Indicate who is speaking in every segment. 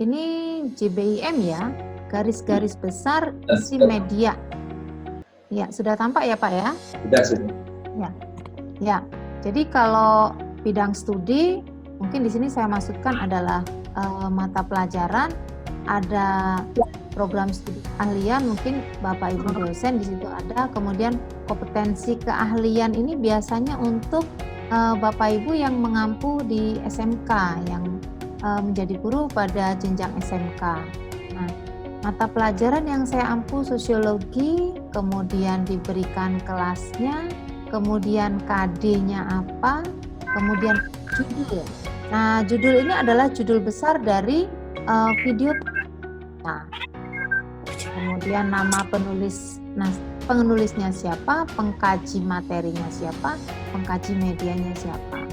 Speaker 1: Ini JBIM ya, garis-garis besar isi media. Ya, sudah tampak ya Pak ya?
Speaker 2: Sudah.
Speaker 1: Ya. Jadi kalau bidang studi, mungkin di sini saya masukkan adalah mata pelajaran, ada program studi keahlian, mungkin Bapak Ibu dosen di situ ada, kemudian kompetensi keahlian ini biasanya untuk Bapak Ibu yang mengampu di SMK, yang menjadi guru pada jenjang SMK. Nah, mata pelajaran yang saya ampu sosiologi, kemudian diberikan kelasnya, kemudian KD-nya apa, kemudian judul. Nah, judul ini adalah judul besar dari video. Nah, kemudian nama penulisnya siapa, pengkaji materinya siapa, pengkaji medianya siapa.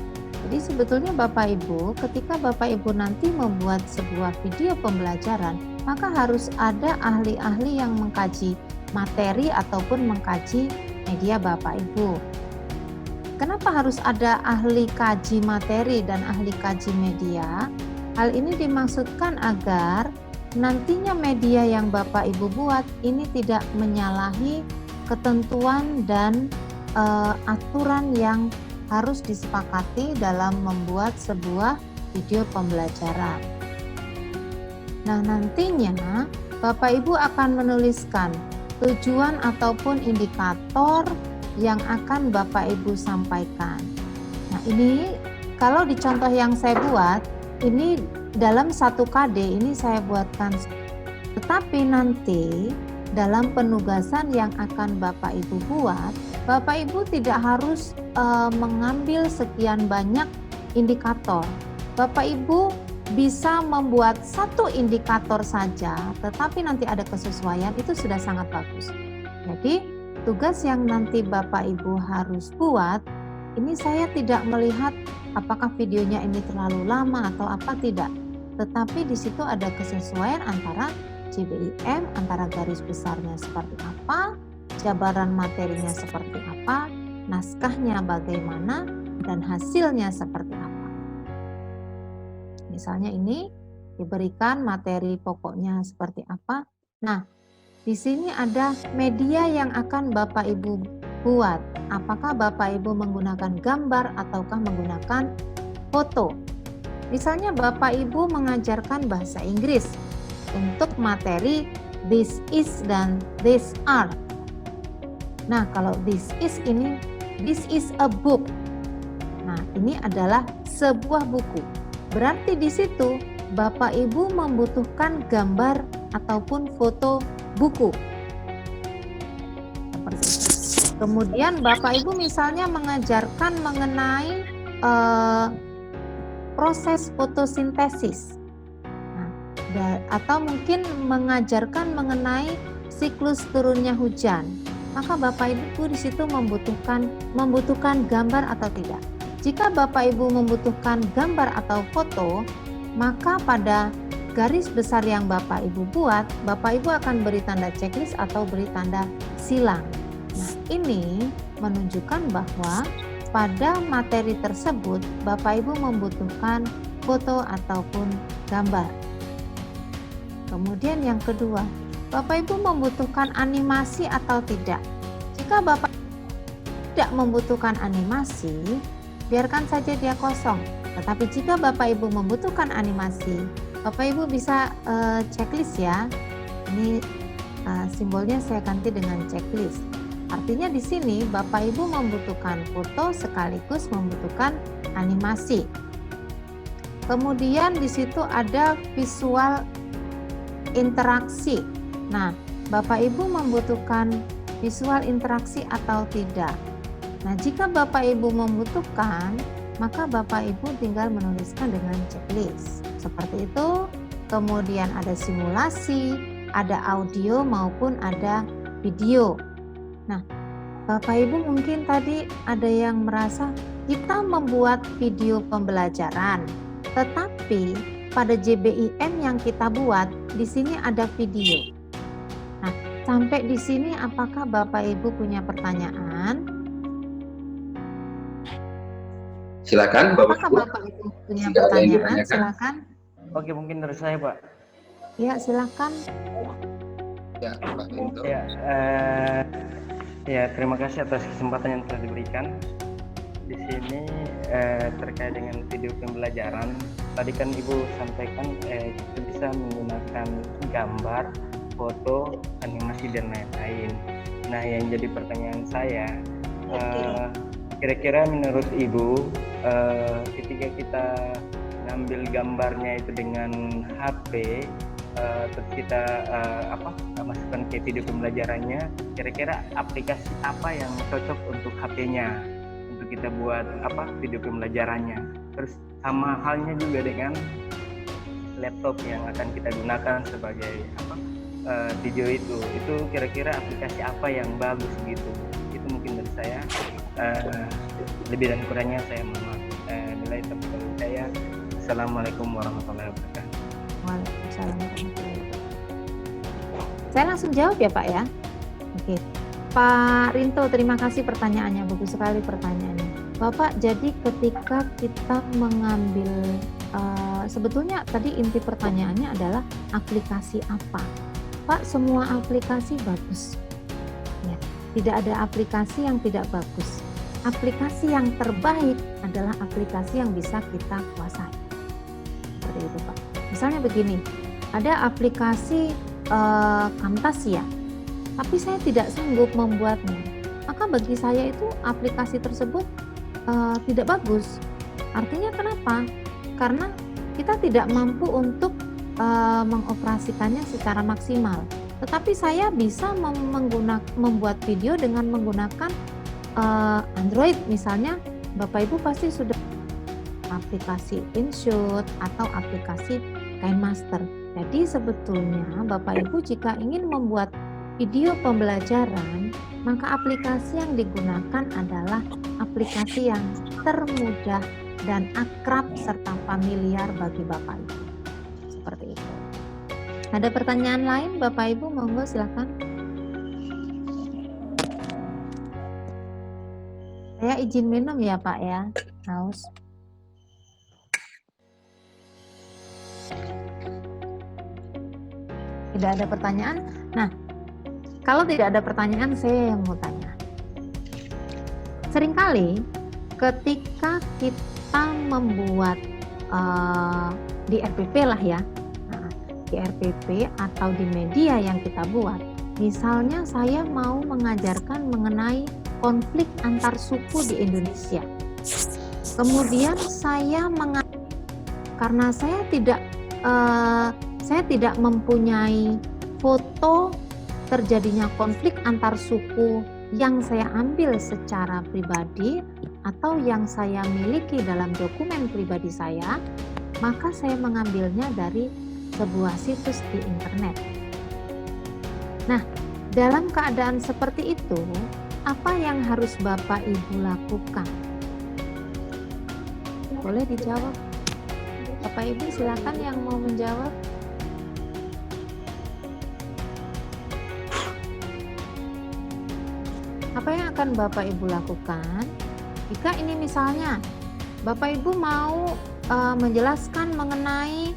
Speaker 1: Jadi sebetulnya Bapak Ibu, ketika Bapak Ibu nanti membuat sebuah video pembelajaran, maka harus ada ahli-ahli yang mengkaji materi ataupun mengkaji media Bapak Ibu. Kenapa harus ada ahli kaji materi dan ahli kaji media? Hal ini dimaksudkan agar nantinya media yang Bapak Ibu buat ini tidak menyalahi ketentuan dan aturan yang harus disepakati dalam membuat sebuah video pembelajaran. Nah, nantinya Bapak Ibu akan menuliskan tujuan ataupun indikator yang akan Bapak Ibu sampaikan. Nah, ini kalau di contoh yang saya buat, ini dalam 1 KD ini saya buatkan, tetapi nanti dalam penugasan yang akan Bapak Ibu buat, Bapak Ibu tidak harus mengambil sekian banyak indikator. Bapak Ibu bisa membuat 1 indikator saja, tetapi nanti ada kesesuaian, itu sudah sangat bagus. Jadi tugas yang nanti Bapak Ibu harus buat, ini saya tidak melihat apakah videonya ini terlalu lama atau apa, tidak. Tetapi di situ ada kesesuaian antara JBIM, antara garis besarnya seperti apa, jabaran materinya seperti apa, naskahnya bagaimana, dan hasilnya seperti apa. Misalnya ini diberikan materi pokoknya seperti apa. Nah, di sini ada media yang akan Bapak Ibu buat. Apakah Bapak Ibu menggunakan gambar ataukah menggunakan foto? Misalnya Bapak Ibu mengajarkan bahasa Inggris untuk materi this is dan this are. Nah, kalau this is a book. Nah, ini adalah sebuah buku. Berarti di situ Bapak Ibu membutuhkan gambar ataupun foto buku. Seperti itu. Kemudian Bapak Ibu misalnya mengajarkan mengenai proses fotosintesis. Nah, atau mungkin mengajarkan mengenai siklus turunnya hujan. Maka Bapak Ibu di situ membutuhkan gambar atau tidak. Jika Bapak Ibu membutuhkan gambar atau foto, maka pada garis besar yang Bapak Ibu buat, Bapak Ibu akan beri tanda checklist atau beri tanda silang. Nah, ini menunjukkan bahwa pada materi tersebut Bapak Ibu membutuhkan foto ataupun gambar. Kemudian yang kedua, Bapak Ibu membutuhkan animasi atau tidak. Jika Bapak tidak membutuhkan animasi, biarkan saja dia kosong. Tetapi jika Bapak Ibu membutuhkan animasi, Bapak Ibu bisa checklist ya. Ini simbolnya saya ganti dengan checklist. Artinya di sini Bapak Ibu membutuhkan foto sekaligus membutuhkan animasi. Kemudian di situ ada visual interaksi. Nah, Bapak Ibu membutuhkan visual interaksi atau tidak. Nah, jika Bapak Ibu membutuhkan, maka Bapak Ibu tinggal menuliskan dengan checklist. Seperti itu. Kemudian ada simulasi, ada audio maupun ada video. Nah, Bapak Ibu mungkin tadi ada yang merasa kita membuat video pembelajaran, tetapi pada JBIM yang kita buat di sini ada video. Nah, sampai di sini apakah Bapak Ibu punya pertanyaan?
Speaker 2: Silakan Bapak Ibu.
Speaker 1: Apakah Bapak Ibu punya pertanyaan? Silakan.
Speaker 3: Oke, mungkin dari saya Pak.
Speaker 1: Ya, silakan.
Speaker 2: Ya, Pak Rinto.
Speaker 3: Ya, terima kasih atas kesempatan yang telah diberikan. Di sini terkait dengan video pembelajaran, tadi kan Ibu sampaikan kita bisa menggunakan gambar, foto, animasi dan lain-lain. Nah, yang jadi pertanyaan saya, kira-kira menurut Ibu, ketika kita ngambil gambarnya itu dengan HP, terus kita masukkan ke video pembelajarannya, kira-kira aplikasi apa yang cocok untuk HP-nya untuk kita buat video pembelajarannya. Terus sama halnya juga dengan laptop yang akan kita gunakan sebagai video itu kira-kira aplikasi apa yang bagus gitu. Itu mungkin dari saya. Lebih dan kurangnya saya mohon maaf. Nilai terbaik saya. Assalamualaikum warahmatullahi wabarakatuh.
Speaker 1: Waalaikumsalam warahmatullahi wabarakatuh. Saya langsung jawab ya Pak ya. Oke. Pak Rinto, terima kasih pertanyaannya, bagus sekali pertanyaannya. Bapak, jadi ketika kita mengambil, sebetulnya tadi inti pertanyaannya adalah aplikasi apa? Pak, semua aplikasi bagus. Ya, tidak ada aplikasi yang tidak bagus. Aplikasi yang terbaik adalah aplikasi yang bisa kita kuasai. Seperti itu Pak. Misalnya begini, ada aplikasi Camtasia, tapi saya tidak sanggup membuatnya. Maka bagi saya itu aplikasi tersebut tidak bagus. Artinya kenapa? Karena kita tidak mampu untuk mengoperasikannya secara maksimal. Tetapi saya bisa membuat video dengan menggunakan Android misalnya. Bapak Ibu pasti sudah aplikasi InShoot atau aplikasi KineMaster. Jadi sebetulnya Bapak Ibu jika ingin membuat video pembelajaran, maka aplikasi yang digunakan adalah aplikasi yang termudah dan akrab serta familiar bagi Bapak Ibu. Seperti itu. Ada pertanyaan lain Bapak Ibu, monggo silakan. Saya izin minum ya Pak ya, haus. Tidak ada pertanyaan? Nah, kalau tidak ada pertanyaan, saya yang mau tanya. Seringkali ketika kita membuat di RPP lah ya, di RPP atau di media yang kita buat, misalnya saya mau mengajarkan mengenai konflik antar suku di Indonesia. Kemudian saya karena saya tidak mempunyai foto terjadinya konflik antar suku yang saya ambil secara pribadi atau yang saya miliki dalam dokumen pribadi saya, maka saya mengambilnya dari sebuah situs di internet. Nah, dalam keadaan seperti itu, apa yang harus Bapak Ibu lakukan? Boleh dijawab? Bapak Ibu silakan yang mau menjawab. Apa yang akan Bapak Ibu lakukan jika ini misalnya Bapak Ibu mau menjelaskan mengenai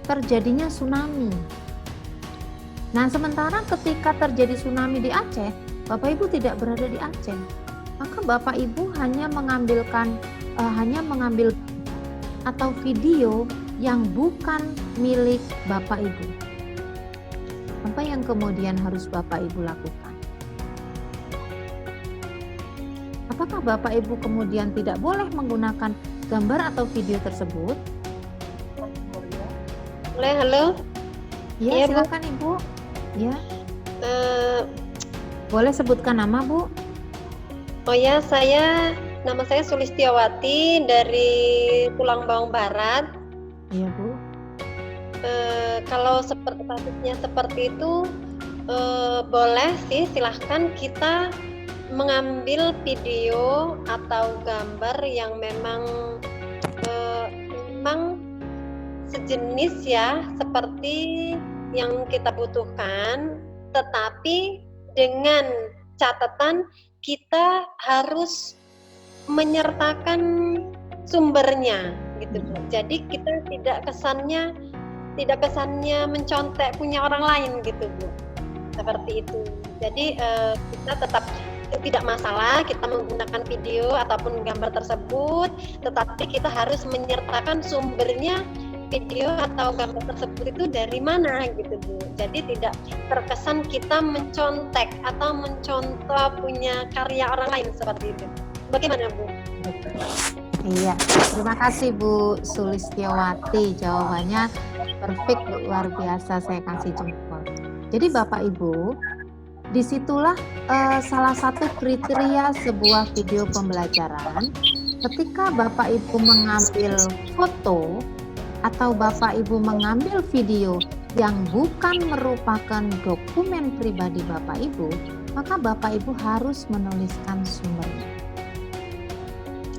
Speaker 1: terjadinya tsunami. Nah, sementara ketika terjadi tsunami di Aceh, Bapak Ibu tidak berada di Aceh, maka Bapak Ibu hanya mengambil atau video yang bukan milik Bapak Ibu. Apa yang kemudian harus Bapak Ibu lakukan? Apakah Bapak Ibu kemudian tidak boleh menggunakan gambar atau video tersebut?
Speaker 4: Boleh, halo?
Speaker 1: Ya, silakan Ibu. Ya. Boleh sebutkan nama, Bu?
Speaker 4: Oh ya, nama saya Sulistiawati dari Tulang Bawang Barat.
Speaker 1: Iya, Bu.
Speaker 4: Kalau kasusnya seperti itu, boleh sih, silahkan kita mengambil video atau gambar yang memang sejenis ya, seperti yang kita butuhkan, tetapi dengan catatan kita harus menyertakan sumbernya. gitu Bu. Jadi kita tidak kesannya mencontek punya orang lain gitu Bu. Seperti itu. Jadi kita tetap tidak masalah kita menggunakan video ataupun gambar tersebut, tetapi kita harus menyertakan sumbernya video atau gambar tersebut itu dari mana gitu Bu. Jadi tidak terkesan kita mencontek atau mencontoh punya karya orang lain seperti itu. Bagaimana Bu?
Speaker 1: Iya, terima kasih Bu Sulistiawati, jawabannya perfect Bu, luar biasa, saya kasih jempol. Jadi Bapak Ibu, disitulah salah satu kriteria sebuah video pembelajaran. Ketika Bapak Ibu mengambil foto atau Bapak Ibu mengambil video yang bukan merupakan dokumen pribadi Bapak Ibu, maka Bapak Ibu harus menuliskan sumbernya.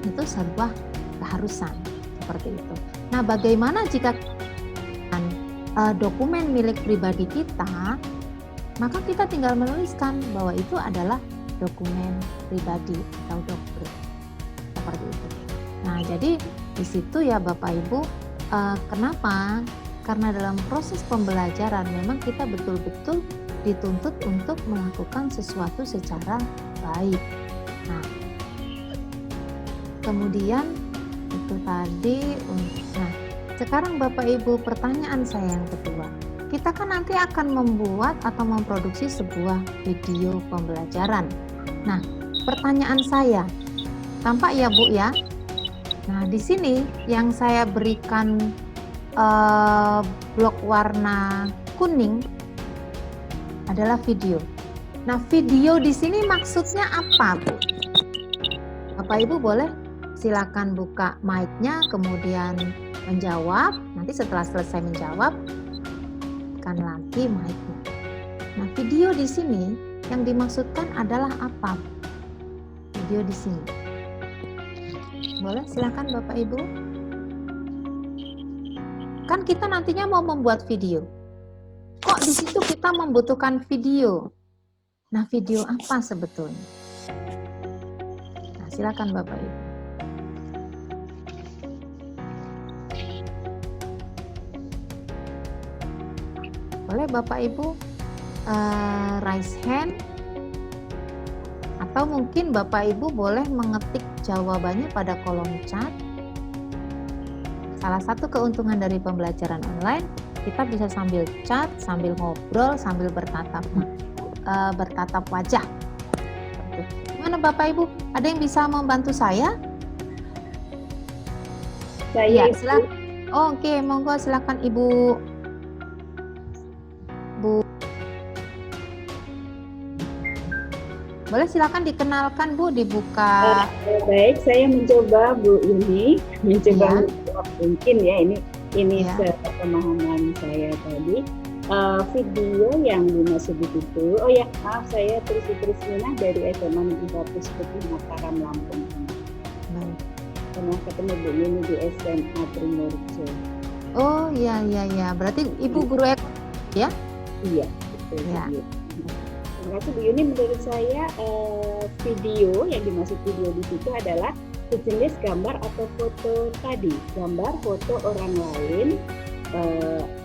Speaker 1: Itu sebuah keharusan seperti itu. Nah, bagaimana jika dokumen milik pribadi kita, maka kita tinggal menuliskan bahwa itu adalah dokumen pribadi atau dokter seperti itu. Nah, jadi di situ ya Bapak Ibu, kenapa? Karena dalam proses pembelajaran memang kita betul-betul dituntut untuk melakukan sesuatu secara baik. Nah, kemudian itu tadi. Nah, sekarang Bapak Ibu, pertanyaan saya yang kedua. Kita kan nanti akan membuat atau memproduksi sebuah video pembelajaran. Nah, pertanyaan saya, tampak ya Bu ya? Nah, di sini yang saya berikan blok warna kuning adalah video. Nah, video di sini maksudnya apa Bu? Bapak Ibu boleh silakan buka mic-nya, kemudian menjawab. Nanti setelah selesai menjawab, tekan lagi mic-nya. Nah, video di sini yang dimaksudkan adalah apa? Video di sini. Boleh silakan Bapak Ibu. Kan kita nantinya mau membuat video. Kok di situ kita membutuhkan video? Nah, video apa sebetulnya? Nah, silakan Bapak Ibu. Boleh Bapak Ibu raise hand, atau mungkin Bapak Ibu boleh mengetik jawabannya pada kolom chat. Salah satu keuntungan dari pembelajaran online, kita bisa sambil chat, sambil ngobrol, sambil bertatap wajah. Gimana Bapak Ibu? Ada yang bisa membantu saya?
Speaker 5: Saya
Speaker 1: Ya, silakan. Oh, oke, monggo silakan Ibu. Bu. Boleh silakan dikenalkan Bu, dibuka.
Speaker 5: baik, saya mencoba Bu Yuni, mencoba
Speaker 1: Ya.
Speaker 5: menjawab mungkin ya ini
Speaker 1: Ya.
Speaker 5: sepemahaman saya tadi. Video yang dimaksud itu, oh ya maaf, saya Trisminah dari SMA Negeri 1 Putih Mataram, Lampung.
Speaker 1: Baik.
Speaker 5: Pernah ketemu Bu Yuni di SMA Primorjo.
Speaker 1: Oh iya. Berarti Ibu guru ya?
Speaker 5: Iya, betul.
Speaker 1: Ya.
Speaker 5: Bu. Terima kasih Bu Yuni. Menurut saya video yang dimaksud video di situ adalah sejenis gambar atau foto tadi, gambar foto orang lain,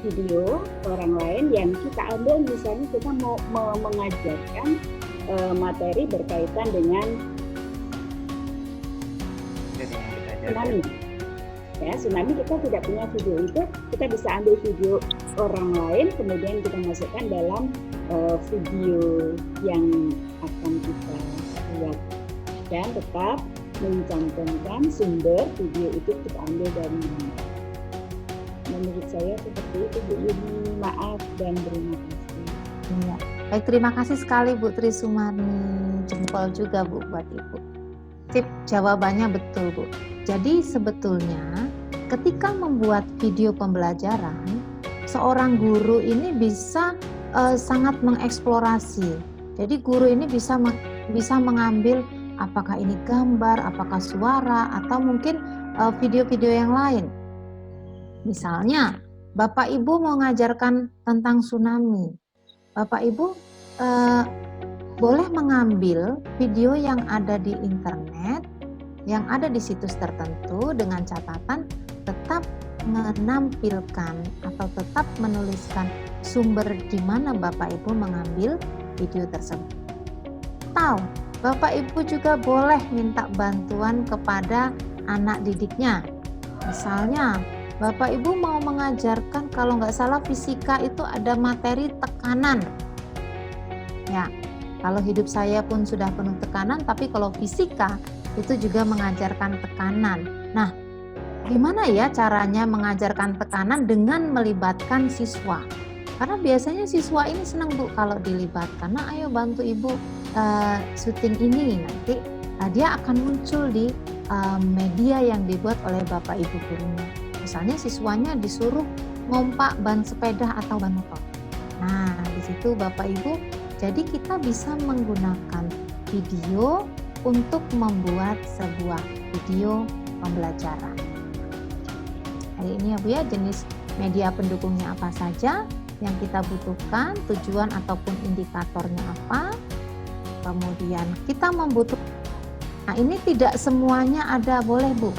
Speaker 5: video orang lain yang kita ambil, misalnya kita mau mengajarkan materi berkaitan dengan tsunami. Ya, tsunami kita tidak punya video itu, kita bisa ambil video orang lain, kemudian kita masukkan dalam video yang akan kita buat, dan tetap mencantumkan sumber video itu kita ambil dari mana. Menurut saya seperti itu Bu Yuni, maaf dan terima kasih.
Speaker 1: Iya. Baik, terima kasih sekali Bu Tri Sumarni. Jempol juga Bu buat Ibu. Sip, jawabannya betul Bu. Jadi sebetulnya ketika membuat video pembelajaran, seorang guru ini bisa sangat mengeksplorasi. Jadi guru ini bisa mengambil apakah ini gambar, apakah suara, atau mungkin video-video yang lain. Misalnya, Bapak Ibu mau mengajarkan tentang tsunami. Bapak Ibu boleh mengambil video yang ada di internet, yang ada di situs tertentu dengan catatan tetap menampilkan atau tetap menuliskan sumber di mana Bapak Ibu mengambil video tersebut. Atau Bapak Ibu juga boleh minta bantuan kepada anak didiknya. Misalnya Bapak Ibu mau mengajarkan, kalau nggak salah fisika itu ada materi tekanan. Ya, kalau hidup saya pun sudah penuh tekanan, tapi kalau fisika itu juga mengajarkan tekanan. Nah, gimana ya caranya mengajarkan tekanan dengan melibatkan siswa? Karena biasanya siswa ini senang Bu kalau dilibatkan. Nah, ayo bantu Ibu syuting ini, nanti dia akan muncul di media yang dibuat oleh Bapak Ibu gurunya. Misalnya siswanya disuruh ngompak ban sepeda atau ban motor. Nah, di situ Bapak Ibu, jadi kita bisa menggunakan video untuk membuat sebuah video pembelajaran. Hari ini ya Bu ya, jenis media pendukungnya apa saja yang kita butuhkan, tujuan ataupun indikatornya apa. Kemudian kita membutuhkan, nah ini tidak semuanya ada, boleh Bu.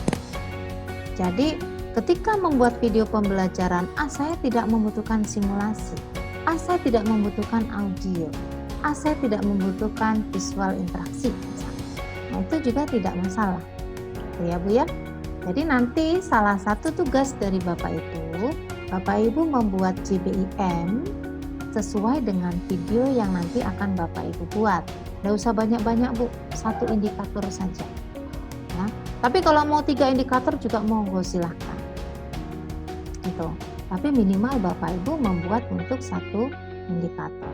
Speaker 1: Jadi ketika membuat video pembelajaran, saya tidak membutuhkan simulasi, saya tidak membutuhkan audio, saya tidak membutuhkan visual interaksi. Nah itu juga tidak masalah, ya Bu ya. Jadi nanti salah satu tugas dari Bapak Ibu membuat JBIM sesuai dengan video yang nanti akan Bapak Ibu buat. Nggak usah banyak-banyak Bu, satu indikator saja. Ya. Tapi kalau mau 3 indikator juga monggo silahkan. Gitu. Tapi minimal Bapak Ibu membuat untuk 1 indikator.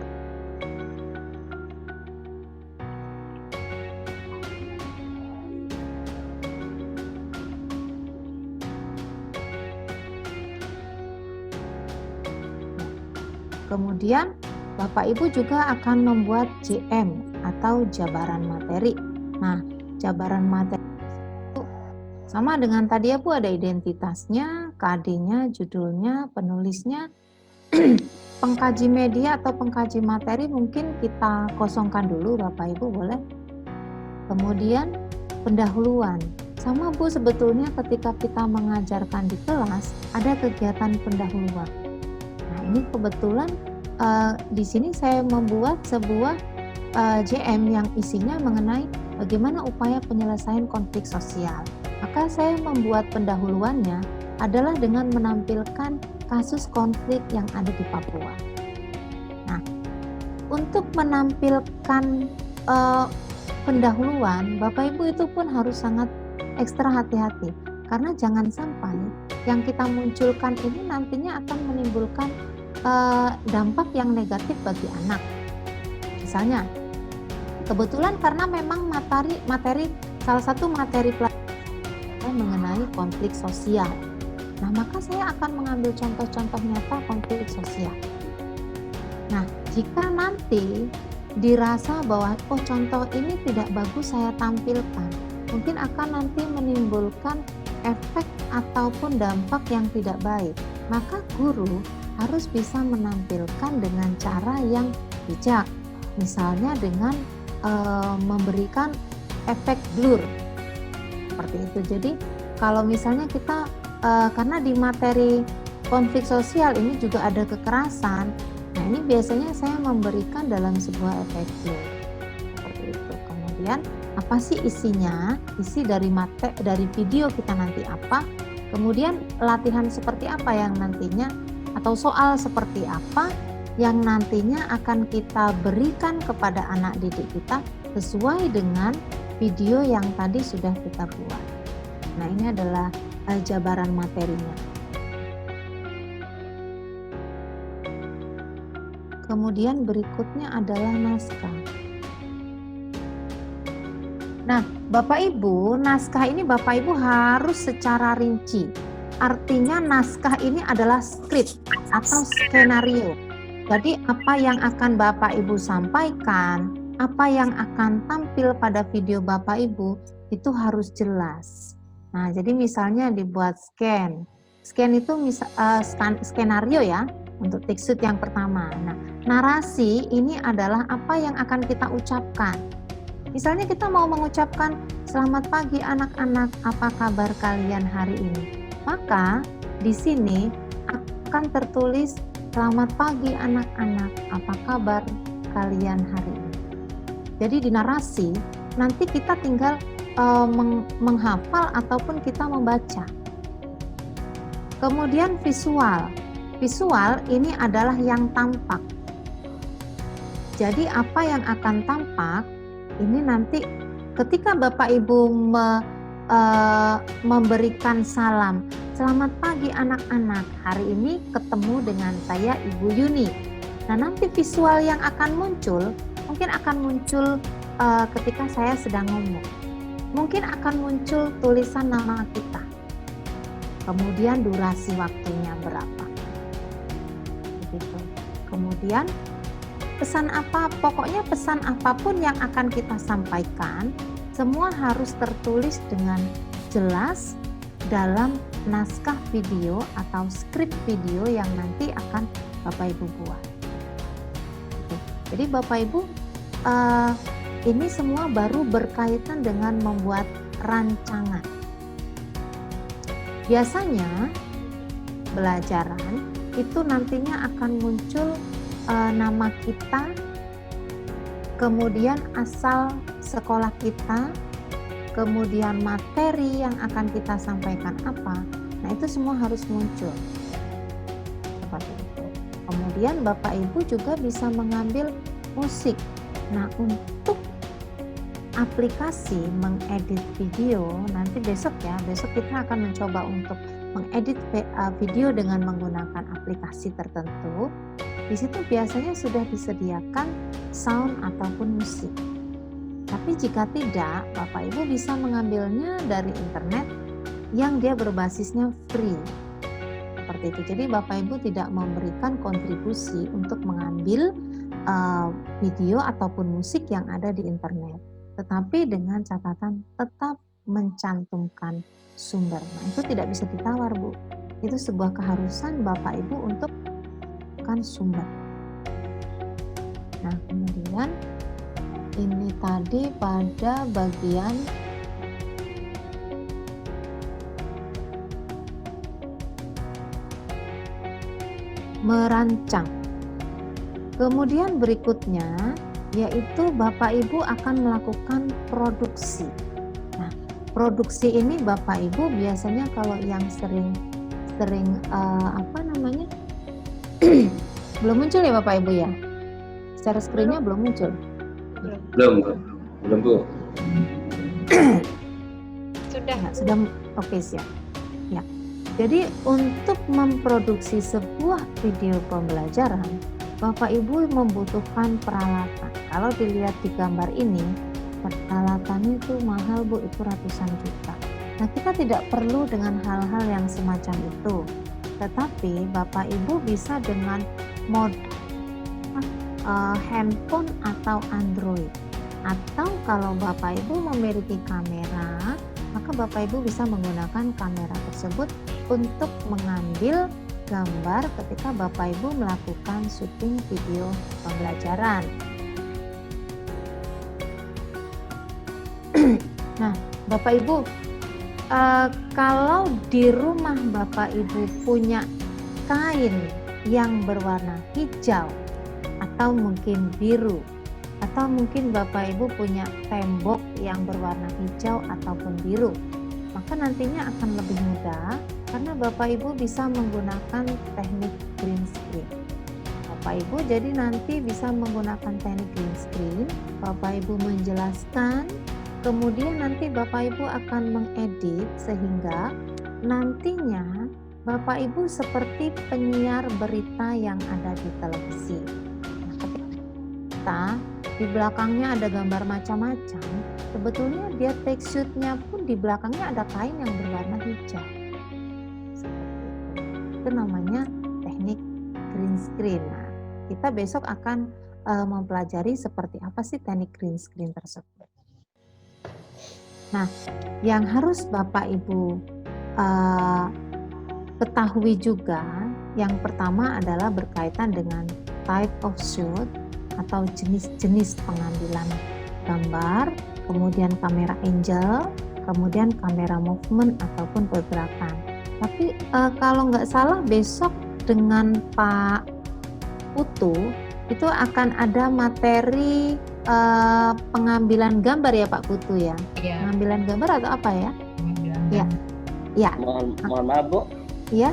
Speaker 1: Kemudian Bapak Ibu juga akan membuat JM atau jabaran materi. Nah, jabaran materi itu sama dengan tadi ya Bu, ada identitasnya, KD-nya, judulnya, penulisnya. Pengkaji media atau pengkaji materi mungkin kita kosongkan dulu Bapak Ibu, boleh. Kemudian pendahuluan. Sama Bu, sebetulnya ketika kita mengajarkan di kelas ada kegiatan pendahuluan. Nah, ini kebetulan di sini saya membuat sebuah JM yang isinya mengenai bagaimana upaya penyelesaian konflik sosial. Maka saya membuat pendahuluannya adalah dengan menampilkan kasus konflik yang ada di Papua. Nah, untuk menampilkan pendahuluan, Bapak Ibu itu pun harus sangat ekstra hati-hati. Karena jangan sampai yang kita munculkan ini nantinya akan menimbulkan dampak yang negatif bagi anak. Misalnya, kebetulan karena memang materi salah satu materi pelajaran mengenai konflik sosial. Nah, maka saya akan mengambil contoh-contoh nyata konflik sosial. Nah, jika nanti dirasa bahwa contoh ini tidak bagus saya tampilkan, mungkin akan nanti menimbulkan efek ataupun dampak yang tidak baik. Maka guru harus bisa menampilkan dengan cara yang bijak. Misalnya dengan memberikan efek blur. Seperti itu. Jadi kalau misalnya kita karena di materi konflik sosial ini juga ada kekerasan. Nah, ini biasanya saya memberikan dalam sebuah efek blur. Seperti itu. Kemudian apa sih isinya? Isi dari video kita nanti apa? Kemudian latihan seperti apa yang nantinya atau soal seperti apa yang nantinya akan kita berikan kepada anak didik kita sesuai dengan video yang tadi sudah kita buat. Nah, ini adalah jabaran materinya. Kemudian berikutnya adalah naskah. Nah, Bapak Ibu, naskah ini Bapak Ibu harus secara rinci. Artinya naskah ini adalah skrip atau skenario. Jadi apa yang akan Bapak Ibu sampaikan, apa yang akan tampil pada video Bapak Ibu itu harus jelas. Nah, jadi misalnya dibuat scan itu skenario ya untuk tekstur yang pertama. Nah, narasi ini adalah apa yang akan kita ucapkan. Misalnya kita mau mengucapkan selamat pagi anak-anak, apa kabar kalian hari ini? Maka di sini akan tertulis, "Selamat pagi anak-anak, apa kabar kalian hari ini?" Jadi di narasi nanti kita tinggal menghafal ataupun kita membaca. Kemudian visual. Visual ini adalah yang tampak. Jadi apa yang akan tampak ini nanti ketika Bapak Ibu memberikan salam, "Selamat pagi anak-anak, hari ini ketemu dengan saya Ibu Yuni." Nah, nanti visual yang akan muncul mungkin akan muncul ketika saya sedang ngomong. Mungkin akan muncul tulisan nama kita. Kemudian durasi waktunya berapa. Begitu. Kemudian pesan apa, pokoknya pesan apapun yang akan kita sampaikan, semua harus tertulis dengan jelas dalam naskah video atau skrip video yang nanti akan Bapak Ibu buat. Jadi Bapak Ibu, ini semua baru berkaitan dengan membuat rancangan. Biasanya belajaran itu nantinya akan muncul nama kita, kemudian asal sekolah kita, kemudian materi yang akan kita sampaikan apa. Nah, itu semua harus muncul. Seperti itu. Kemudian Bapak Ibu juga bisa mengambil musik. Nah, untuk aplikasi mengedit video, nanti besok kita akan mencoba untuk mengedit video dengan menggunakan aplikasi tertentu. Di situ biasanya sudah disediakan sound ataupun musik. Tapi jika tidak, Bapak Ibu bisa mengambilnya dari internet yang dia berbasisnya free. Seperti itu. Jadi Bapak Ibu tidak memberikan kontribusi untuk mengambil video ataupun musik yang ada di internet. Tetapi dengan catatan tetap mencantumkan sumber. Nah, itu tidak bisa ditawar, Bu. Itu sebuah keharusan Bapak Ibu untuk kan sumber. Nah, kemudian ini tadi pada bagian merancang. Kemudian berikutnya yaitu Bapak Ibu akan melakukan produksi. Nah, produksi ini Bapak Ibu biasanya kalau yang sering belum muncul ya Bapak Ibu ya? Secara screen-nya belum muncul.
Speaker 2: Belum Bu.
Speaker 4: Sudah.
Speaker 1: Oke, siap. Ya. Jadi untuk memproduksi sebuah video pembelajaran, Bapak Ibu membutuhkan peralatan. Kalau dilihat di gambar ini, peralatannya itu mahal Bu, itu ratusan juta. Nah, kita tidak perlu dengan hal-hal yang semacam itu. Tetapi Bapak Ibu bisa dengan handphone atau Android. Atau kalau Bapak Ibu memiliki kamera, maka Bapak Ibu bisa menggunakan kamera tersebut untuk mengambil gambar ketika Bapak Ibu melakukan syuting video pembelajaran. Nah, Bapak Ibu, kalau di rumah Bapak Ibu punya kain yang berwarna hijau atau mungkin biru, atau mungkin Bapak Ibu punya tembok yang berwarna hijau ataupun biru, maka nantinya akan lebih mudah karena Bapak Ibu bisa menggunakan teknik green screen. Bapak Ibu jadi nanti bisa menggunakan teknik green screen, Bapak Ibu menjelaskan, kemudian nanti Bapak Ibu akan mengedit sehingga nantinya Bapak Ibu seperti penyiar berita yang ada di televisi. Nah, ketika di belakangnya ada gambar macam-macam, sebetulnya dia take shoot-nya pun di belakangnya ada kain yang berwarna hijau. Itu namanya teknik green screen. Nah, kita besok akan mempelajari seperti apa sih teknik green screen tersebut. Nah, yang harus Bapak Ibu ketahui juga, yang pertama adalah berkaitan dengan type of shoot atau jenis-jenis pengambilan gambar, kemudian kamera angle, kemudian kamera movement ataupun pergerakan. Tapi kalau nggak salah besok dengan Pak Putu itu akan ada materi pengambilan gambar ya Pak Putu ya?
Speaker 6: Iya.
Speaker 1: Pengambilan gambar atau apa ya?
Speaker 6: Pengambilan
Speaker 1: Ya.
Speaker 6: gambar.
Speaker 1: Ya.
Speaker 7: Mohon maaf Bu,
Speaker 1: Iya.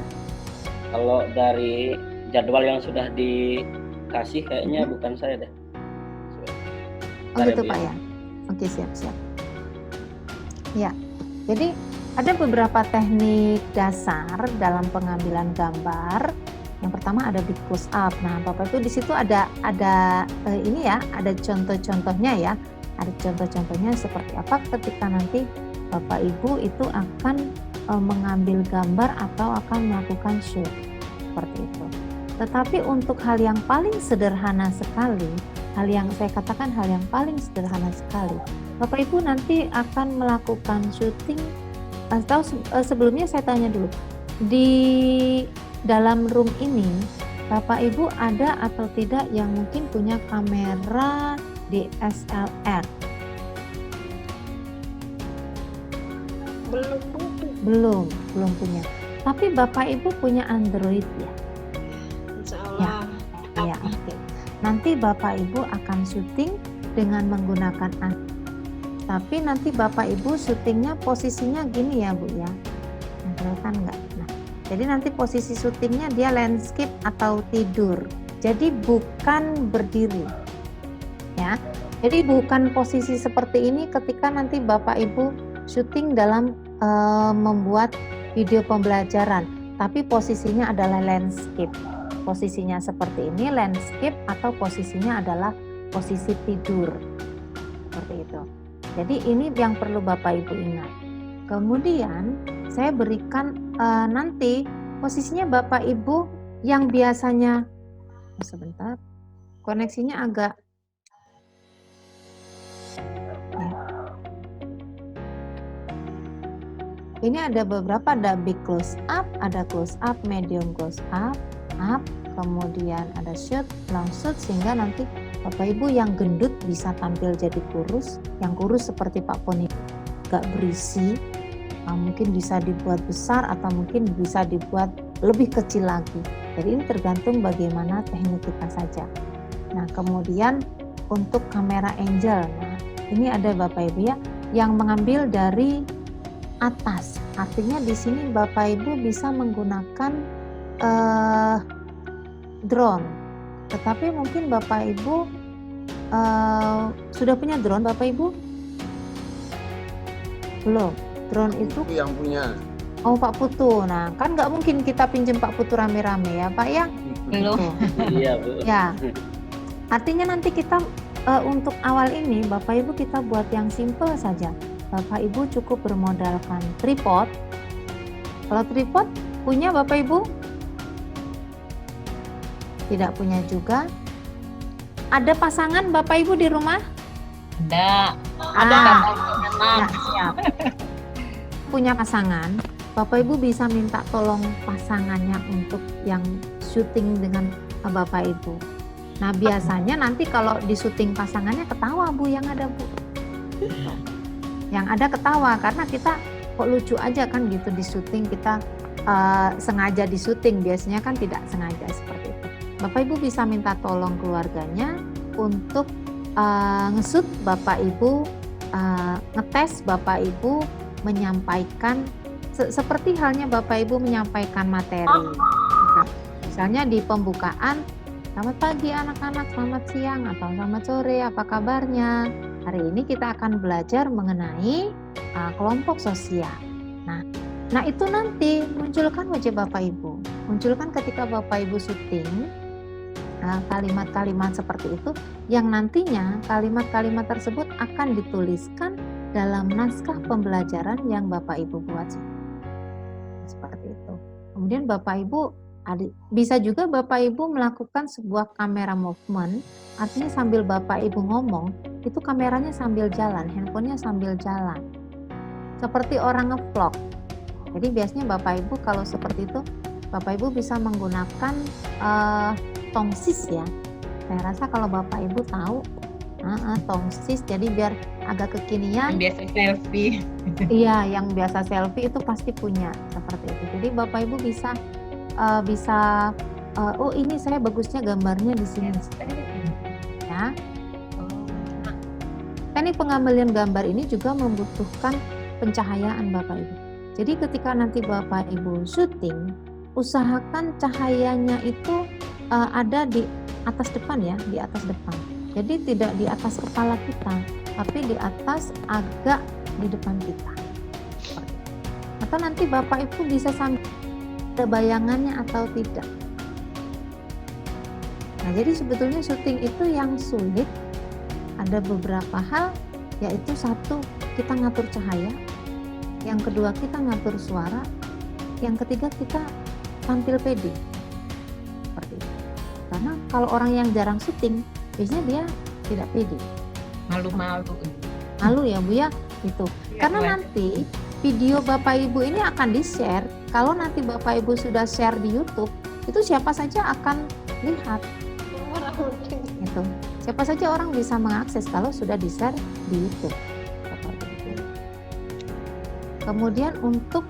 Speaker 7: kalau dari jadwal yang sudah dikasih kayaknya bukan saya deh.
Speaker 1: Oh gitu Pak ya. Oke, siap. Ya. Jadi ada beberapa teknik dasar dalam pengambilan gambar. Yang pertama ada big close up. Nah, Bapak itu di situ ada ini ya, ada contoh-contohnya ya. Ada contoh-contohnya seperti apa ketika nanti Bapak Ibu itu akan mengambil gambar atau akan melakukan shoot seperti itu. Tetapi untuk hal yang paling sederhana sekali, hal yang saya katakan hal yang paling sederhana sekali, Bapak Ibu nanti akan melakukan syuting. Atau sebelumnya saya tanya dulu, di dalam room ini Bapak Ibu ada atau tidak yang mungkin punya kamera DSLR? Belum punya. Tapi Bapak Ibu punya Android ya?
Speaker 4: Insya Allah.
Speaker 1: Ya, oke. Nanti Bapak Ibu akan syuting dengan menggunakan Android. Tapi nanti Bapak Ibu syutingnya posisinya gini ya Bu ya? Kelihatan nggak? Nah, jadi nanti posisi syutingnya dia landscape atau tidur. Jadi bukan berdiri. Ya. Jadi bukan posisi seperti ini ketika nanti Bapak Ibu syuting dalam membuat video pembelajaran, tapi posisinya adalah landscape. Posisinya seperti ini landscape atau posisinya adalah posisi tidur. Seperti itu. Jadi ini yang perlu Bapak Ibu ingat. Kemudian saya berikan nanti posisinya Bapak Ibu yang biasanya sebentar koneksinya agak ini ada beberapa, ada big close up, ada close up, medium close up, kemudian ada shoot, long shoot, sehingga nanti Bapak Ibu yang gendut bisa tampil jadi kurus, yang kurus seperti Pak Poni gak berisi, mungkin bisa dibuat besar atau mungkin bisa dibuat lebih kecil lagi. Jadi ini tergantung bagaimana teknik kita saja. Nah kemudian untuk kamera angel, nah ini ada Bapak Ibu ya yang mengambil dari atas, artinya di sini Bapak Ibu bisa menggunakan drone. Tetapi mungkin Bapak Ibu sudah punya drone Bapak Ibu? Belum. Drone itu
Speaker 8: yang punya.
Speaker 1: Oh Pak Putu. Nah kan nggak mungkin kita pinjam Pak Putu rame-rame ya Pak ya?
Speaker 6: Belum.
Speaker 7: Iya Bu.
Speaker 1: Ya. Artinya nanti kita untuk awal ini Bapak Ibu kita buat yang simple saja. Bapak Ibu cukup bermodalkan tripod. Kalau tripod punya Bapak Ibu? Tidak punya juga. Ada pasangan Bapak Ibu di rumah?
Speaker 6: Ada.
Speaker 1: Ya, siap. Punya pasangan, Bapak Ibu bisa minta tolong pasangannya untuk yang syuting dengan Bapak Ibu. Nah biasanya nanti kalau di syuting pasangannya ketawa Bu yang ada Bu. Yang ada ketawa karena kita kok lucu aja kan gitu di syuting, kita sengaja di syuting, biasanya kan tidak sengaja seperti itu. Bapak Ibu bisa minta tolong keluarganya untuk nge-shoot Bapak Ibu, ngetes Bapak Ibu menyampaikan seperti halnya Bapak Ibu menyampaikan materi. Nah, misalnya di pembukaan, selamat pagi anak-anak, selamat siang atau selamat sore, apa kabarnya? Hari ini kita akan belajar mengenai kelompok sosial. Nah itu nanti munculkan wajah Bapak Ibu. Munculkan ketika Bapak Ibu syuting kalimat-kalimat seperti itu yang nantinya kalimat-kalimat tersebut akan dituliskan dalam naskah pembelajaran yang Bapak Ibu buat. Seperti itu. Kemudian Bapak Ibu bisa juga Bapak Ibu melakukan sebuah kamera movement, artinya sambil Bapak Ibu ngomong, itu kameranya sambil jalan, handphonenya sambil jalan. Seperti orang nge-vlog. Jadi biasanya Bapak Ibu kalau seperti itu, Bapak Ibu bisa menggunakan tongsis ya. Saya rasa kalau Bapak Ibu tahu, tongsis, jadi biar agak kekinian.
Speaker 6: Yang biasa selfie.
Speaker 1: Iya, yang biasa selfie itu pasti punya seperti itu. Jadi Bapak Ibu bisa oh ini saya bagusnya gambarnya di sini ya. Teknik pengambilan gambar ini juga membutuhkan pencahayaan Bapak Ibu. Jadi ketika nanti Bapak Ibu syuting, usahakan cahayanya itu ada di atas depan ya, di atas depan. Jadi tidak di atas kepala kita, tapi di atas agak di depan kita. Atau nanti Bapak Ibu bisa sambil ada bayangannya atau tidak. Nah, jadi sebetulnya syuting itu yang sulit ada beberapa hal, yaitu satu, kita ngatur cahaya, yang kedua kita ngatur suara, yang ketiga kita tampil pede. Seperti itu. Karena kalau orang yang jarang syuting, biasanya dia tidak pede.
Speaker 6: Malu-malu.
Speaker 1: Malu ya Bu ya, itu. Karena nanti video Bapak Ibu ini akan di-share. Kalau nanti Bapak Ibu sudah share di YouTube, itu siapa saja akan lihat. Itu. Siapa saja orang bisa mengakses kalau sudah di-share di YouTube. Kemudian untuk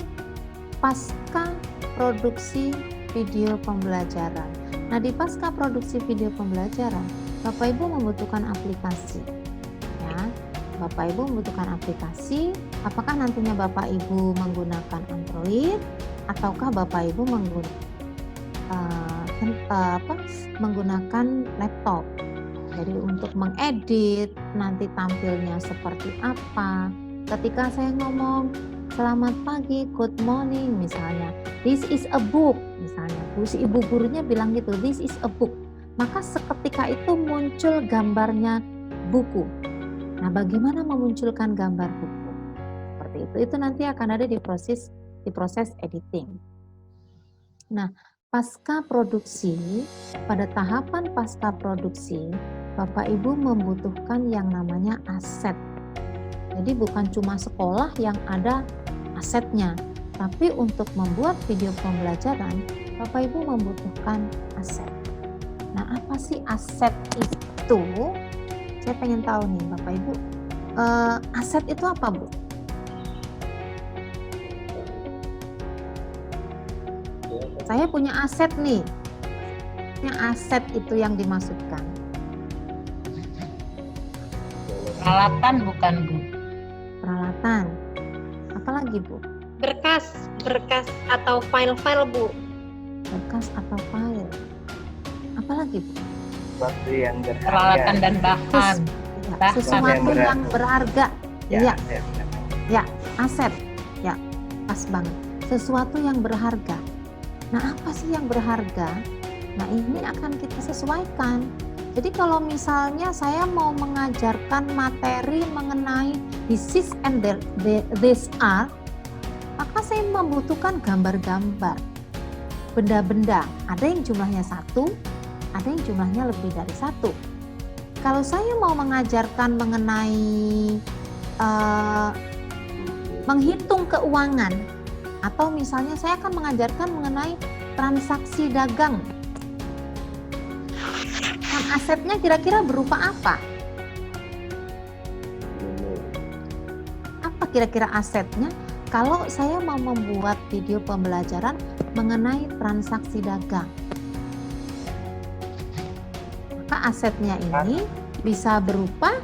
Speaker 1: pasca produksi video pembelajaran. Nah, di pasca produksi video pembelajaran, Bapak Ibu membutuhkan aplikasi. Ya, Bapak Ibu membutuhkan aplikasi. Apakah nantinya Bapak Ibu menggunakan Android ataukah Bapak Ibu menggunakan laptop? Jadi untuk mengedit nanti tampilnya seperti apa. Ketika saya ngomong selamat pagi, good morning misalnya, this is a book misalnya, si ibu gurunya bilang gitu, this is a book, maka seketika itu muncul gambarnya buku. Nah, bagaimana memunculkan gambar buku? Seperti itu nanti akan ada di proses editing. Nah, pasca produksi, pada tahapan pasca produksi, Bapak Ibu membutuhkan yang namanya aset. Jadi bukan cuma sekolah yang ada asetnya, tapi untuk membuat video pembelajaran, Bapak Ibu membutuhkan aset. Nah, apa sih aset itu? Saya pengen tahu nih Bapak Ibu, aset itu apa Bu? Saya punya aset nih. Yang aset itu yang dimaksudkan.
Speaker 6: Peralatan bukan Bu?
Speaker 1: Peralatan. Apalagi Bu?
Speaker 4: Berkas atau file-file Bu.
Speaker 1: Berkas atau file. Apalagi Bu?
Speaker 3: Sesuatu yang berharga.
Speaker 6: Peralatan dan bahan.
Speaker 1: Sesuatu yang berharga. Iya. Ya, aset. Ya, pas banget. Sesuatu yang berharga. Nah, apa sih yang berharga? Nah, ini akan kita sesuaikan. Jadi kalau misalnya saya mau mengajarkan materi mengenai this is and this are, maka saya membutuhkan gambar-gambar, benda-benda. Ada yang jumlahnya satu, ada yang jumlahnya lebih dari satu. Kalau saya mau mengajarkan mengenai menghitung keuangan, atau misalnya saya akan mengajarkan mengenai transaksi dagang, asetnya kira-kira berupa apa? Apa kira-kira asetnya? Kalau saya mau membuat video pembelajaran mengenai transaksi dagang, maka asetnya ini bisa berupa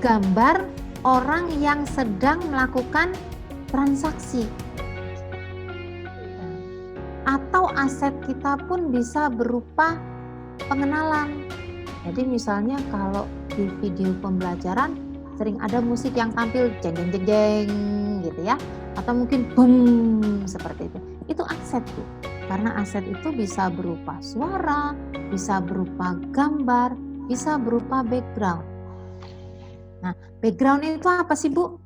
Speaker 1: gambar orang yang sedang melakukan transaksi. Atau aset kita pun bisa berupa pengenalan. Jadi misalnya kalau di video pembelajaran sering ada musik yang tampil jeng jeng jeng jeng gitu ya, atau mungkin boom seperti itu. Itu aset tuh. Karena aset itu bisa berupa suara, bisa berupa gambar, bisa berupa background. Nah, background itu apa sih Bu?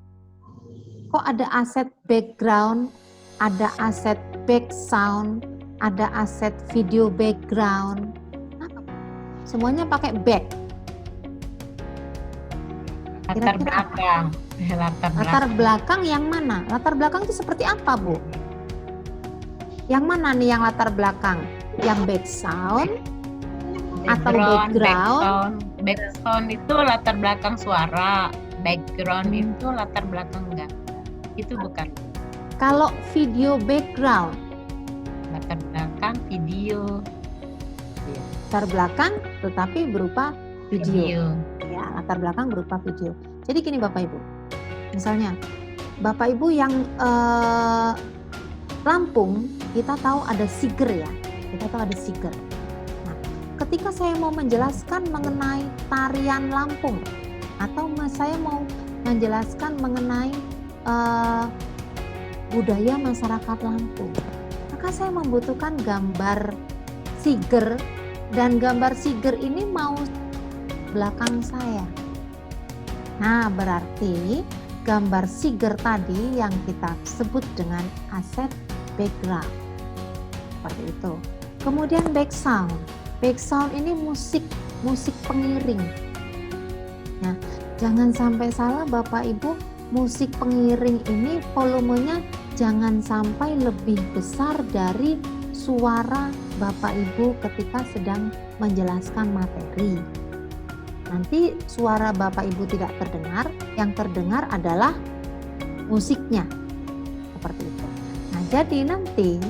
Speaker 1: Kok ada aset background, ada aset back sound, ada aset video background. Apa? Semuanya pakai back.
Speaker 6: Latar belakang.
Speaker 1: Latar belakang yang mana? Latar belakang itu seperti apa Bu? Yang mana nih yang latar belakang? Yang back sound, atau background.
Speaker 6: Background itu latar belakang suara, background itu latar belakang enggak. Itu bukan
Speaker 1: Kalau video background,
Speaker 6: latar belakang video.
Speaker 1: latar belakang tetapi berupa video.
Speaker 6: Video.
Speaker 1: Ya, latar belakang berupa video. Jadi gini Bapak Ibu, misalnya Bapak Ibu yang Lampung, kita tahu ada siger ya, kita tahu ada siger. Nah, ketika saya mau menjelaskan mengenai tarian Lampung, atau saya mau menjelaskan mengenai budaya masyarakat Lampung, maka saya membutuhkan gambar siger, dan gambar siger ini mau belakang saya. Nah, berarti gambar siger tadi yang kita sebut dengan aset background. Seperti itu. Kemudian background. Background ini musik pengiring. Nah, jangan sampai salah Bapak Ibu, musik pengiring ini volumenya jangan sampai lebih besar dari suara Bapak Ibu ketika sedang menjelaskan materi. Nanti suara Bapak Ibu tidak terdengar, yang terdengar adalah musiknya. Seperti itu. Nah, jadi nanti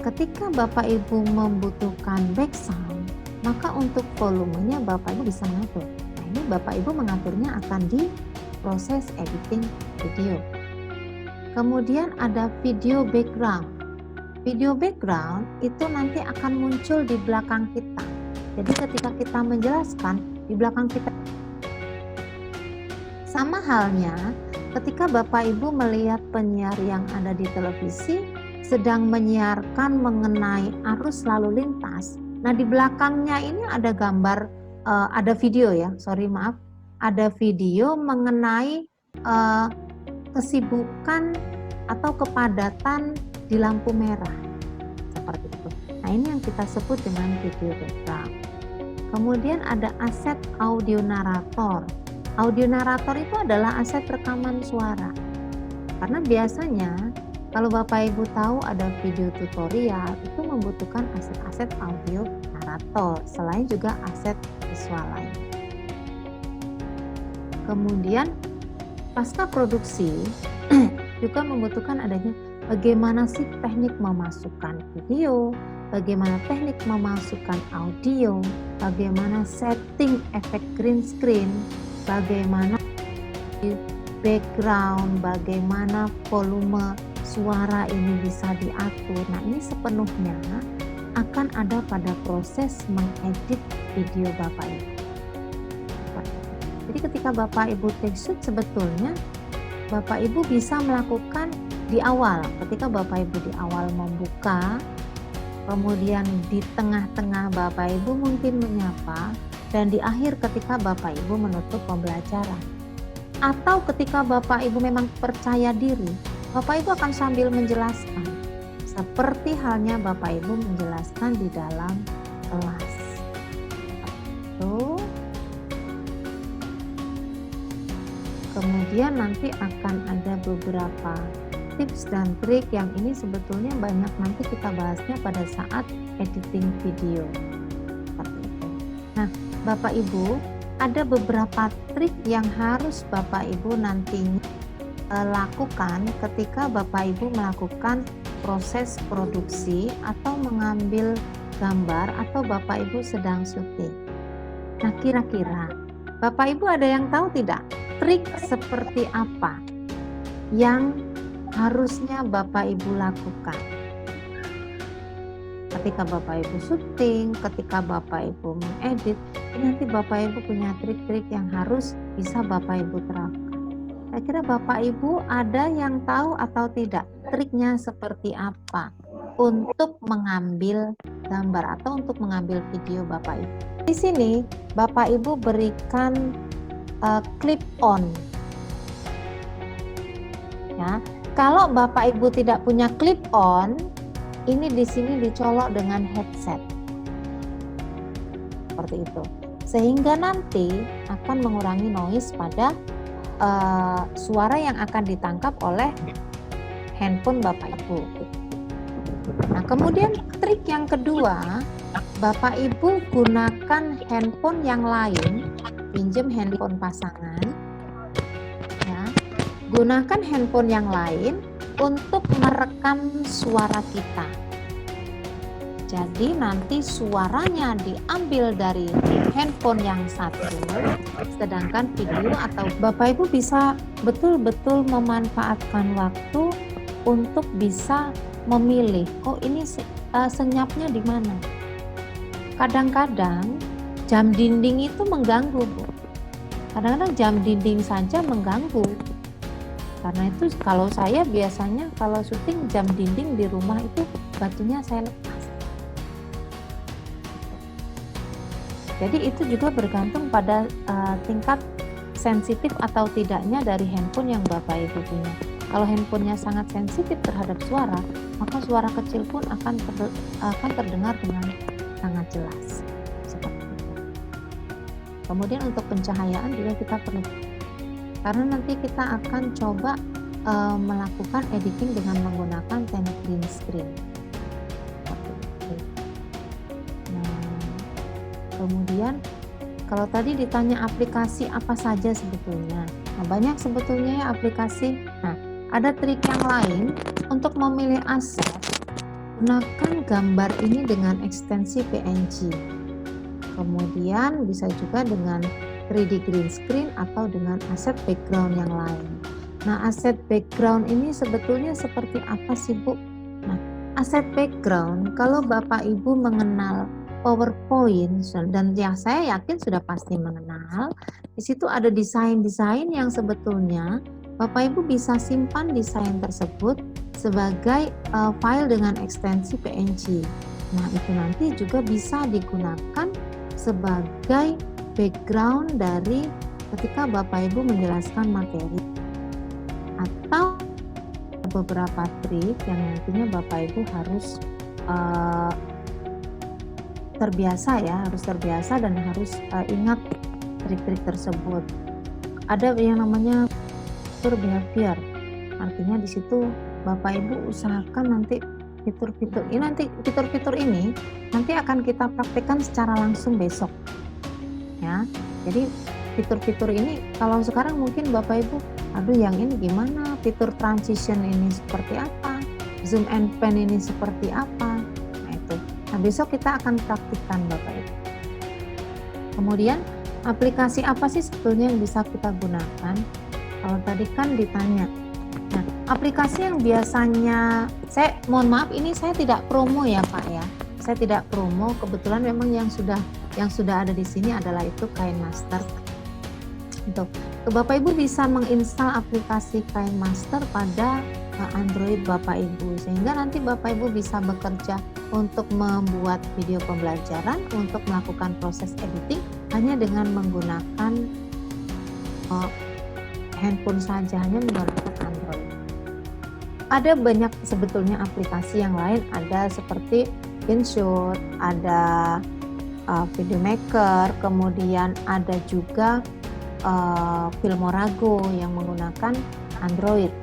Speaker 1: ketika Bapak Ibu membutuhkan background, maka untuk volumenya Bapak Ibu bisa mengatur. Nah, ini Bapak Ibu mengaturnya akan di proses editing video. Kemudian ada video background. Video background itu nanti akan muncul di belakang kita. Jadi ketika kita menjelaskan, di belakang kita sama halnya ketika Bapak Ibu melihat penyiar yang ada di televisi sedang menyiarkan mengenai arus lalu lintas. Nah, di belakangnya ini ada gambar, ada video ya, ada video mengenai kesibukan atau kepadatan di lampu merah, seperti itu. Nah, ini yang kita sebut dengan video background. Kemudian ada aset audio narator. Audio narator itu adalah aset rekaman suara. Karena biasanya kalau Bapak Ibu tahu ada video tutorial itu membutuhkan aset-aset audio narator, selain juga aset visual lain. Kemudian pasca produksi juga membutuhkan adanya bagaimana sih teknik memasukkan video, bagaimana teknik memasukkan audio, bagaimana setting efek green screen, bagaimana background, bagaimana volume suara ini bisa diatur. Nah, ini sepenuhnya akan ada pada proses mengedit video Bapak Ibu. Jadi ketika Bapak Ibu take shoot, sebetulnya Bapak Ibu bisa melakukan di awal, ketika Bapak Ibu di awal membuka, kemudian di tengah-tengah Bapak Ibu mungkin menyapa, dan di akhir ketika Bapak Ibu menutup pembelajaran. Atau ketika Bapak Ibu memang percaya diri, Bapak Ibu akan sambil menjelaskan, seperti halnya Bapak Ibu menjelaskan di dalam kelas. Itu. Kemudian nanti akan ada beberapa tips dan trik yang ini sebetulnya banyak nanti kita bahasnya pada saat editing video. Seperti itu. Nah, Bapak Ibu, ada beberapa trik yang harus Bapak Ibu nantinya lakukan ketika Bapak Ibu melakukan proses produksi atau mengambil gambar atau Bapak Ibu sedang syuting. Nah, kira-kira Bapak Ibu ada yang tahu tidak trik seperti apa yang harusnya Bapak Ibu lakukan ketika Bapak Ibu syuting, ketika Bapak Ibu mengedit? Nanti Bapak Ibu punya trik-trik yang harus bisa Bapak Ibu terapkan. Kira-kira Bapak Ibu ada yang tahu atau tidak triknya seperti apa untuk mengambil gambar atau untuk mengambil video Bapak Ibu? Di sini Bapak Ibu berikan clip on. Ya, kalau Bapak Ibu tidak punya clip on, ini di sini dicolok dengan headset. Seperti itu. Sehingga nanti akan mengurangi noise pada suara yang akan ditangkap oleh handphone Bapak Ibu. Nah, kemudian trik yang kedua, Bapak Ibu gunakan handphone yang lain, pinjam handphone pasangan, ya. Gunakan handphone yang lain untuk merekam suara kita. Jadi nanti suaranya diambil dari handphone yang satu, sedangkan video atau Bapak Ibu bisa betul-betul memanfaatkan waktu untuk bisa memilih, oh ini senyapnya di mana. Kadang-kadang jam dinding itu mengganggu, Bu. Kadang-kadang jam dinding saja mengganggu. Karena itu kalau saya biasanya kalau syuting jam dinding di rumah itu batunya saya lepas. Jadi itu juga bergantung pada tingkat sensitif atau tidaknya dari handphone yang Bapak Ibu punya. Kalau handphonenya sangat sensitif terhadap suara, maka suara kecil pun akan terdengar dengan sangat jelas. Seperti itu. Kemudian untuk pencahayaan juga kita perlu, karena nanti kita akan coba melakukan editing dengan menggunakan teknik green screen. Kemudian kalau tadi ditanya aplikasi apa saja sebetulnya, nah, banyak sebetulnya ya aplikasi. Nah, ada trik yang lain untuk memilih aset. Gunakan gambar ini dengan ekstensi PNG. Kemudian bisa juga dengan 3D green screen atau dengan aset background yang lain. Nah, aset background ini sebetulnya seperti apa sih, Bu? Nah, aset background kalau Bapak Ibu mengenal PowerPoint, dan yang saya yakin sudah pasti mengenal, di situ ada desain-desain yang sebetulnya Bapak Ibu bisa simpan desain tersebut sebagai file dengan ekstensi PNG. Nah, itu nanti juga bisa digunakan sebagai background dari ketika Bapak Ibu menjelaskan materi. Atau beberapa trik yang nantinya Bapak Ibu harus terbiasa dan harus ingat trik-trik tersebut. Ada yang namanya fitur behavior, artinya di situ Bapak Ibu usahakan nanti fitur-fitur ini nanti akan kita praktekkan secara langsung besok, ya. Jadi fitur-fitur ini kalau sekarang mungkin Bapak Ibu, aduh yang ini gimana, fitur transition ini seperti apa, zoom and pan ini seperti apa. Nah, besok kita akan praktikkan Bapak Ibu. Kemudian aplikasi apa sih sebetulnya yang bisa kita gunakan? Kalau tadi kan ditanya. Nah, aplikasi yang biasanya mohon maaf ini saya tidak promo ya Pak ya. Saya tidak promo, kebetulan memang yang sudah ada di sini adalah itu KineMaster. Untuk Bapak Ibu bisa menginstal aplikasi KineMaster pada Android Bapak Ibu, sehingga nanti Bapak Ibu bisa bekerja untuk membuat video pembelajaran, untuk melakukan proses editing hanya dengan menggunakan handphone saja, hanya menggunakan Android. Ada banyak sebetulnya aplikasi yang lain, ada seperti InShot, ada Videomaker, kemudian ada juga Filmorago yang menggunakan Android.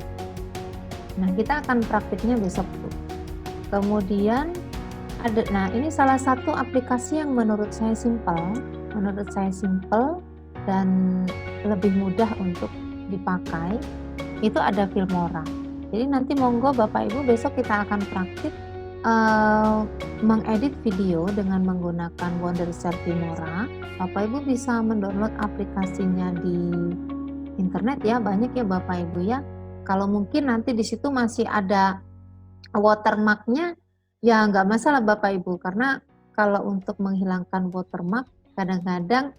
Speaker 1: Nah, kita akan praktiknya besok. Kemudian ada, nah ini salah satu aplikasi yang menurut saya simpel dan lebih mudah untuk dipakai, itu ada Filmora. Jadi nanti monggo Bapak Ibu besok kita akan praktik mengedit video dengan menggunakan Wondershare Filmora. Bapak Ibu bisa mendownload aplikasinya di internet ya, banyak ya Bapak Ibu ya. Kalau mungkin nanti di situ masih ada watermarknya, ya nggak masalah Bapak Ibu, karena kalau untuk menghilangkan watermark kadang-kadang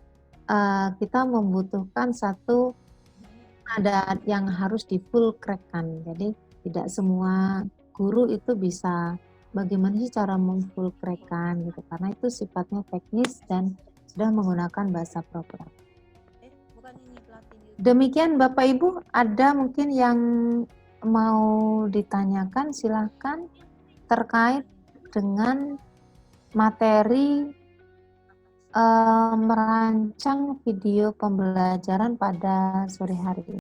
Speaker 1: kita membutuhkan satu ada yang harus di full crack kan. Jadi tidak semua guru itu bisa bagaimana sih cara memfull crack-kan gitu, karena itu sifatnya teknis dan sudah menggunakan bahasa program. Demikian Bapak Ibu, ada mungkin yang mau ditanyakan silahkan terkait dengan materi merancang video pembelajaran pada sore hari ini.